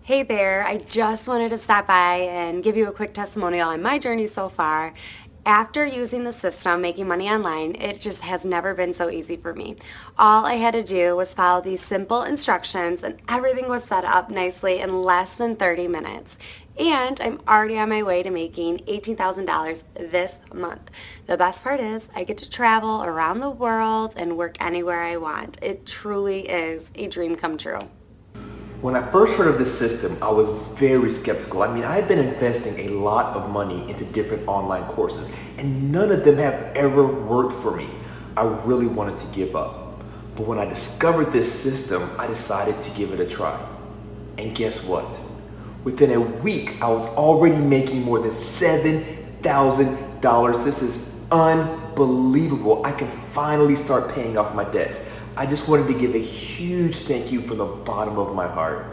Hey there, I just wanted to stop by and give you a quick testimonial on my journey so far. After using the system, making money online, it just has never been so easy for me. All I had to do was follow these simple instructions and everything was set up nicely in less than 30 minutes. And I'm already on my way to making $18,000 this month. The best part is I get to travel around the world and work anywhere I want. It truly is a dream come true. When I first heard of this system, I was very skeptical. I mean, I had been investing a lot of money into different online courses, and none of them have ever worked for me. I really wanted to give up. But when I discovered this system, I decided to give it a try. And guess what? Within a week, I was already making more than $7,000. This is unbelievable. I can finally start paying off my debts. I just wanted to give a huge thank you from the bottom of my heart.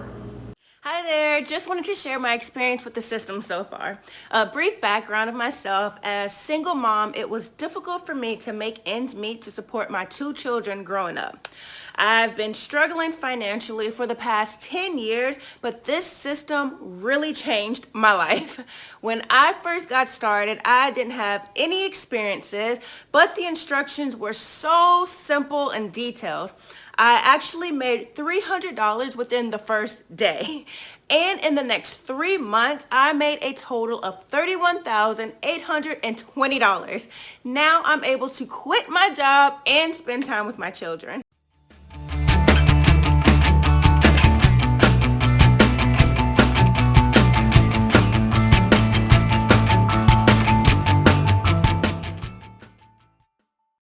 Hi there, just wanted to share my experience with the system so far. A brief background of myself. As single mom, it was difficult for me to make ends meet to support my two children growing up. I've been struggling financially for the past 10 years, but this system really changed my life. When I first got started, I didn't have any experiences, but the instructions were so simple and detailed. I actually made $300 within the first day. And in the next 3 months, I made a total of $31,820. Now I'm able to quit my job and spend time with my children.